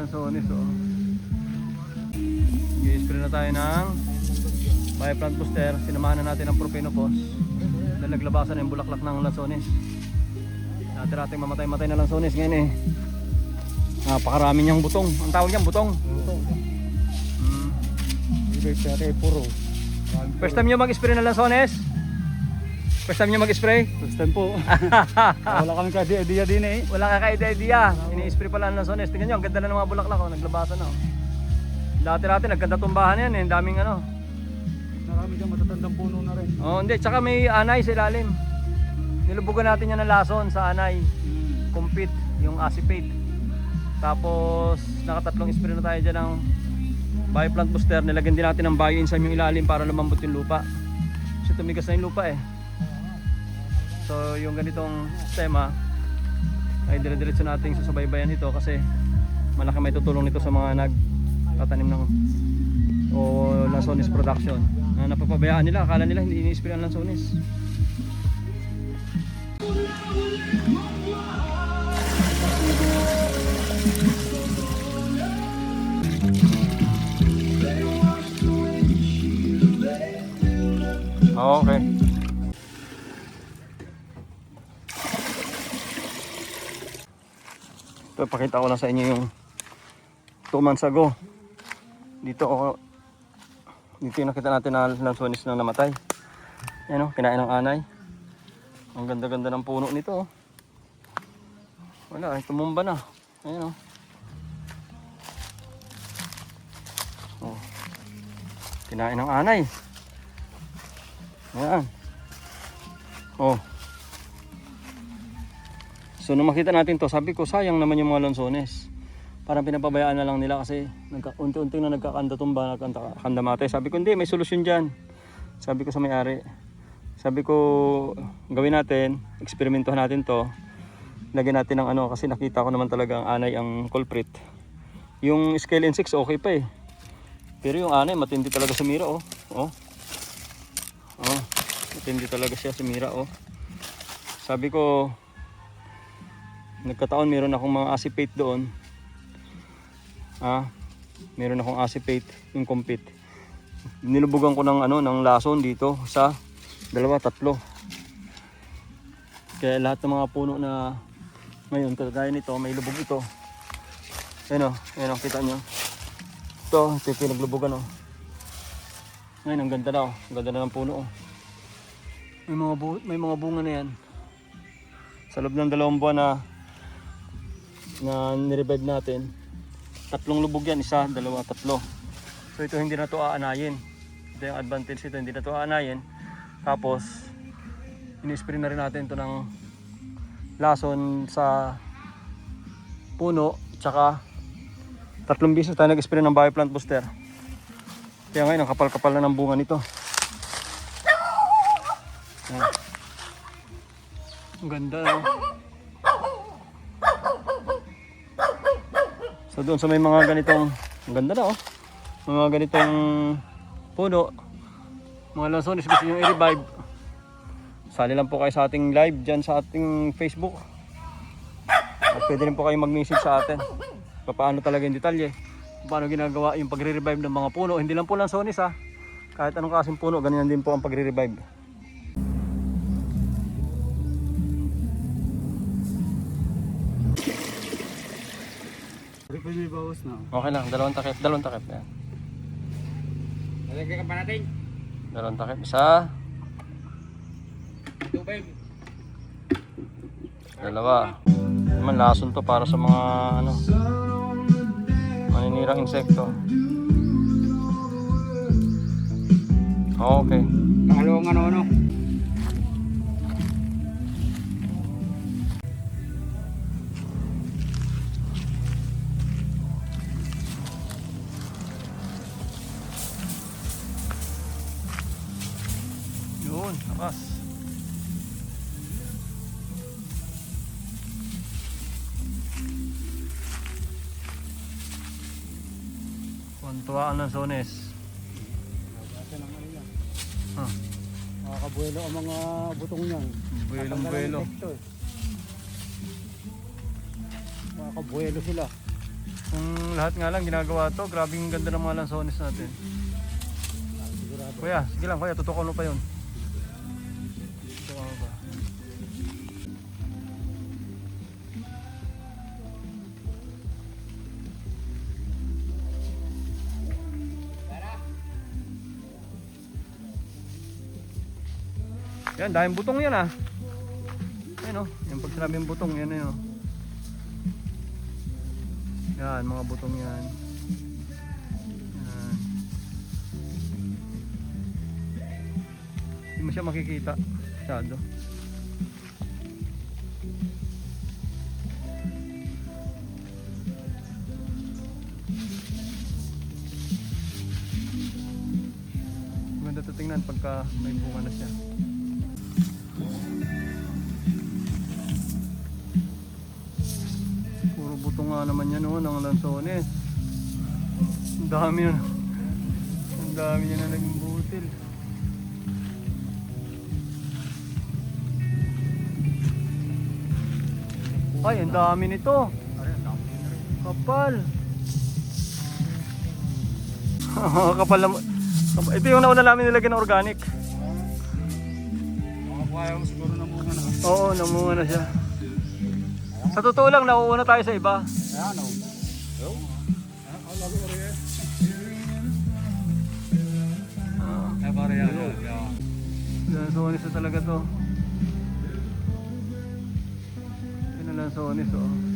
lansones oh. I-spray na tayo ng bioplant booster. Sinamahan na natin ang propenopos na naglabasan yung bulaklak ng lansones. Dati-dating mamatay-matay na lansones ngayon eh. Napakarami niyang butong. Ang tawag niyang butong. Puro. First time niyo mag-spray ng lansones? First time niyo mag-spray? First time po. Wala kami kasi idea din eh. Wala ka ka-idea. Ini-spray pala ng lansones. Tingnan niyo, ang ganda na ng mga bulaklak oh. Naglabasan na oh. Dati-dati nagkanda tumbahan yan eh. Ang daming ano. Marami dyan matatandang puno na rin. Oh, hindi. Tsaka may anay sa ilalim. Nilubugan natin yan ng lason sa anay. Compete, yung acephate. Tapos nakatatlong spray na tayo dyan ng bioplant booster. Nilagyan din natin ng bioenzyme yung ilalim para lumambot yung lupa. Kasi tumigas na yung lupa eh. So yung ganitong sistema ay dire-diretso nating susubaybayan ito kasi malaki may tutulong nito sa mga nagtatanim ng lansones production. Na napapabayaan nila, akala nila hindi ini-spray ang lansones. Okay. Ito, pakita ko lang sa inyo yung 2 months ago. Dito yung nakita natin na lansones na namatay. Ayan o, kinain ng anay. Ang ganda-ganda ng puno nito. Wala, tumumba na. Ayan o. Oh. Kinain ng anay. Ayan. Oh. So nung makita natin to, sabi ko sayang naman yung mga lansones. Parang pinapabayaan na lang nila kasi unti-unti na nagkakanda-tumba, nagkakanda-matay. Sabi ko hindi, may solusyon dyan. Sabi ko sa may-ari. Sabi ko gawin natin, eksperimentohan natin to. Lagyan natin ng ano kasi nakita ko naman talaga ang anay ang culprit. Yung scale insects okay pa eh. Pero yung anay matindi talaga sumira oh. Oh. Oh. Matindi talaga siya sumira oh. Sabi ko nagkataon meron akong mga acephate doon. Meron akong acephate yung compete. Nilubugan ko ng ano ng lason dito sa 2, 3. Kaya lahat ng mga puno na ngayon kagaya nito may lubog ito. Ayun oh, kita nyo. Ito pinaglubugan oh. Ngayon ang ganda na oh. Ang ganda na ng puno oh. May mga bunga na yan. Sa loob ng 2 buwan na nirevive natin. 3 lubog yan, 1, 2, 3. So ito hindi na to aanayin. Ito yung advantage ito, hindi na to aanayin. Tapos ini-spray na rin natin ito ng lason sa puno. Tsaka 3 beses tayo nag-spray ng bioplant booster. Kaya ngayon ang kapal-kapal na ng bunga nito. Ang ganda no? So doon sa may mga ganitong, ang ganda na oh. Mga ganitong puno, mga lansones gusto nyo i-revive, sali lang po kayo sa ating live dyan sa ating Facebook. At pwede rin po kayo mag-message sa atin paano talaga yung detalye, paano ginagawa yung pagre-revive ng mga puno. Hindi lang po lansones ha, kahit anong klaseng puno, ganyan din po ang pagre-revive. May bawas na. Okay lang, 2 takip yan. Lalagyan ka pa natin. 2 takip, 1, 2. Naman lason to para sa mga ano, maninirang insekto. Okay. Pangalawang ano. Yun, lakas. Tuwaan ng lansones. Makakabuelo ang mga butong niyan. Buelong-buelo. Makakabuelo sila. Kung lahat nga lang ginagawa to. Grabe yung ganda ng mga lansones natin. Kuya, sige lang kuya, tutukan mo pa yun. Tutukan mo pa. Yan, daming butong yan ah. Ayun o, yung pag sinabing butong, yan yun o. Yan, mga butong yan. Yan. Hindi mo siya makikita. Masyado. Maganda ito tingnan pagka may bunga na siya. Puro buto nga naman yan oh, ng lansones. Ang dami yun. Ang dami yun na naging butil. Ay, ang dami nito. Kapal. Kapal na. Ito yung nauna namin nilagyan ng organic. Makakuha mo siguro na muna na. Oo, namunga na siya. Sa totoo lang, nauuna tayo sa iba. Ayan o. Lalo ko rin. Ay pare yan. Lansones na talaga to. Yan ang lansones oh.